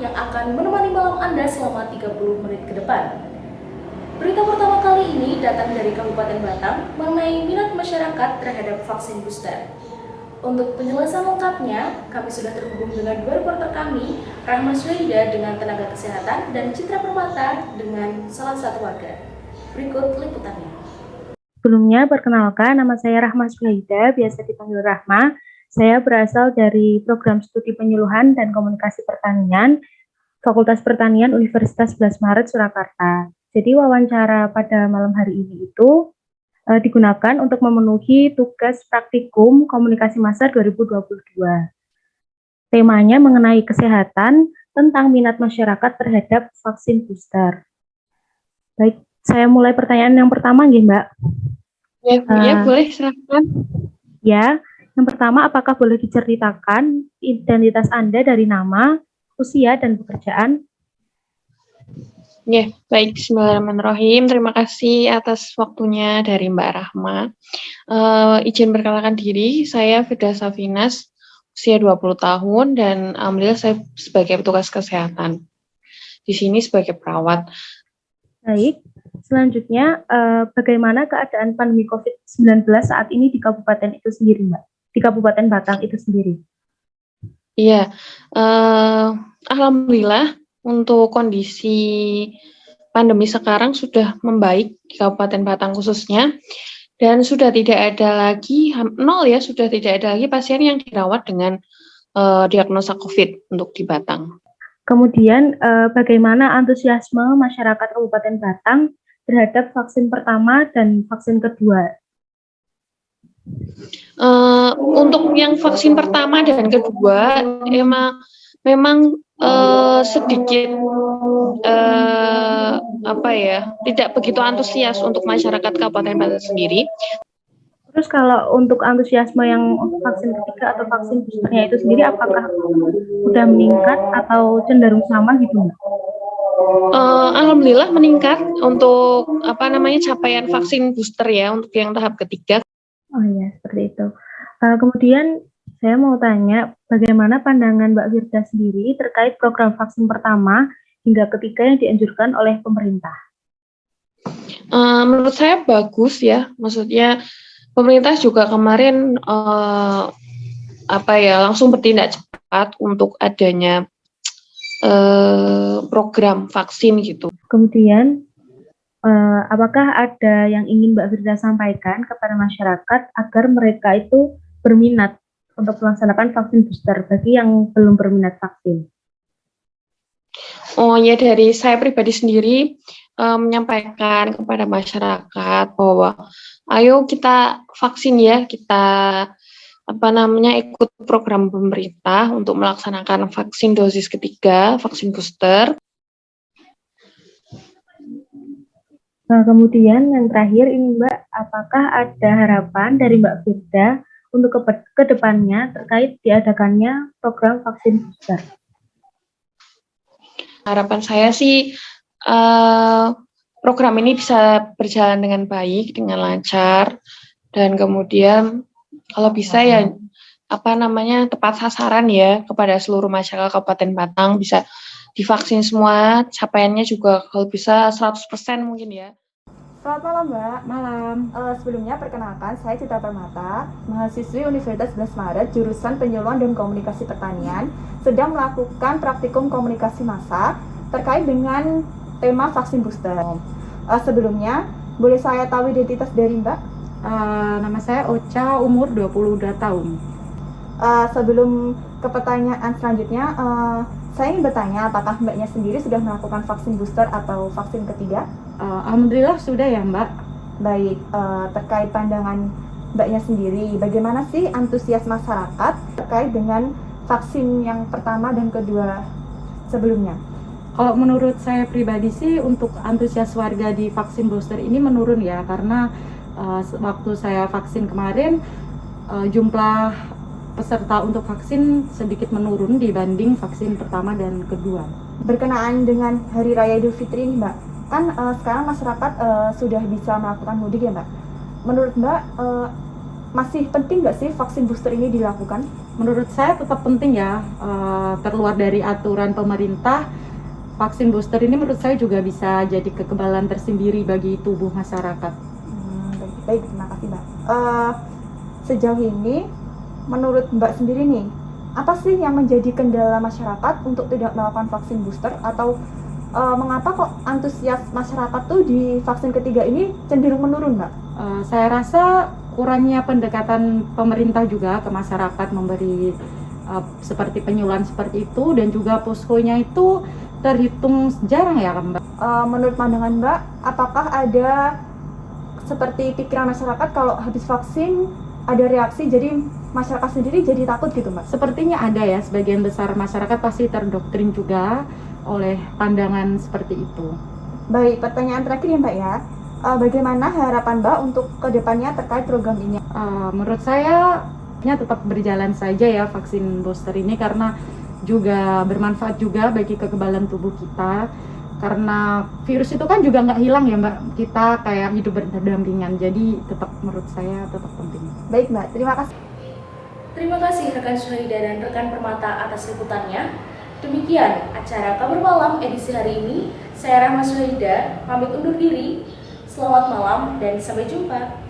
yang akan menemani malam Anda selama 30 menit ke depan. Berita pertama kali ini datang dari Kabupaten Batang mengenai minat masyarakat terhadap vaksin booster. Untuk penjelasan lengkapnya, kami sudah terhubung dengan dua reporter kami, Rahma Suhaida dengan tenaga kesehatan dan Citra Permata dengan salah satu warga. Berikut liputannya. Sebelumnya, perkenalkan, nama saya Rahma Suhaida, biasa dipanggil Rahma. Saya berasal dari Program Studi Penyuluhan dan Komunikasi Pertanian, Fakultas Pertanian Universitas 11 Maret, Surakarta. Jadi wawancara pada malam hari ini itu digunakan untuk memenuhi tugas praktikum komunikasi massa 2022. Temanya mengenai kesehatan tentang minat masyarakat terhadap vaksin booster. Baik, saya mulai pertanyaan yang pertama, nggih, Mbak. Ya, boleh, silakan. Ya, yang pertama, apakah boleh diceritakan identitas Anda dari nama, usia, dan pekerjaan? Ya, baik. Bismillahirrahmanirrahim. Terima kasih atas waktunya dari Mbak Rahma. Izin perkenalkan diri, saya Firda Safinas, usia 20 tahun, dan alhamdulillah saya sebagai petugas kesehatan. Di sini sebagai perawat. Baik, selanjutnya bagaimana keadaan pandemi COVID-19 saat ini di kabupaten itu sendiri, Mbak? Di Kabupaten Batang itu sendiri. Iya, alhamdulillah untuk kondisi pandemi sekarang sudah membaik di Kabupaten Batang khususnya, dan sudah tidak ada lagi, sudah tidak ada lagi pasien yang dirawat dengan diagnosa COVID untuk di Batang. Kemudian bagaimana antusiasme masyarakat Kabupaten Batang terhadap vaksin pertama dan vaksin kedua? Untuk yang vaksin pertama dan kedua memang sedikit tidak begitu antusias untuk masyarakat Kabupaten Batang sendiri. Terus kalau untuk antusiasme yang untuk vaksin ketiga atau vaksin boosternya itu sendiri, apakah sudah meningkat atau cenderung sama gitu, Mbak? Alhamdulillah meningkat untuk capaian vaksin booster ya untuk yang tahap ketiga. Oh iya, seperti itu. Kemudian saya mau tanya, bagaimana pandangan Mbak Firda sendiri terkait program vaksin pertama hingga ketiga yang dianjurkan oleh pemerintah? Menurut saya bagus ya, maksudnya pemerintah juga kemarin langsung bertindak cepat untuk adanya program vaksin gitu. Kemudian apakah ada yang ingin Mbak Firda sampaikan kepada masyarakat agar mereka itu berminat untuk melaksanakan vaksin booster bagi yang belum berminat vaksin? Oh ya, dari saya pribadi sendiri menyampaikan kepada masyarakat bahwa ayo kita vaksin ya, kita ikut program pemerintah untuk melaksanakan vaksin dosis ketiga, vaksin booster. Nah, kemudian yang terakhir ini Mbak, apakah ada harapan dari Mbak Firda untuk ke depannya terkait diadakannya program vaksin booster? Harapan saya sih program ini bisa berjalan dengan baik, dengan lancar, dan kemudian kalau bisa ya tepat sasaran ya kepada seluruh masyarakat Kabupaten Batang, bisa divaksin semua, capaiannya juga kalau bisa 100% mungkin ya. Selamat malam Mbak. Malam. Sebelumnya perkenalkan, saya Citra Permata, mahasiswi Universitas 11 Maret, jurusan Penyuluhan dan Komunikasi Pertanian, sedang melakukan praktikum komunikasi massa terkait dengan tema vaksin booster. Sebelumnya, boleh saya tahu identitas dari Mbak? Nama saya Ocha, umur 22 tahun. Sebelum ke pertanyaan selanjutnya, saya ingin bertanya apakah Mbaknya sendiri sudah melakukan vaksin booster atau vaksin ketiga? Alhamdulillah sudah ya Mbak. Baik, terkait pandangan Mbaknya sendiri, bagaimana sih antusias masyarakat terkait dengan vaksin yang pertama dan kedua sebelumnya? Kalau menurut saya pribadi sih untuk antusias warga di vaksin booster ini menurun ya, karena waktu saya vaksin kemarin jumlah peserta untuk vaksin sedikit menurun dibanding vaksin pertama dan kedua. Berkenaan dengan Hari Raya Idul Fitri ini Mbak, kan sekarang masyarakat sudah bisa melakukan mudik ya Mbak. Menurut Mbak, masih penting nggak sih vaksin booster ini dilakukan? Menurut saya tetap penting ya, terluar dari aturan pemerintah, vaksin booster ini menurut saya juga bisa jadi kekebalan tersendiri bagi tubuh masyarakat. Baik, terima kasih Mbak. Sejauh ini, menurut Mbak sendiri nih, apa sih yang menjadi kendala masyarakat untuk tidak melakukan vaksin booster, atau mengapa kok antusias masyarakat tuh di vaksin ketiga ini cenderung menurun, Mbak? Saya rasa kurangnya pendekatan pemerintah juga ke masyarakat, memberi seperti penyuluhan seperti itu, dan juga poskonya itu terhitung jarang ya Mbak. Menurut pandangan Mbak, apakah ada seperti pikiran masyarakat kalau habis vaksin ada reaksi, jadi masyarakat sendiri jadi takut gitu Mbak? Sepertinya ada ya, sebagian besar masyarakat pasti terdoktrin juga oleh pandangan seperti itu. Baik, pertanyaan terakhir ya Mbak ya. Bagaimana harapan Mbak untuk kedepannya terkait program ini? Menurut saya tetap berjalan saja ya vaksin booster ini, karena juga bermanfaat juga bagi kekebalan tubuh kita, karena virus itu kan juga nggak hilang ya Mbak, kita kayak hidup berdampingan, jadi tetap menurut saya tetap penting. Baik Mbak, terima kasih. Terima kasih rekan Syahida dan rekan Permata atas liputannya. Demikian acara Kabar Malam edisi hari ini. Saya Rahma Syahida pamit undur diri. Selamat malam dan sampai jumpa.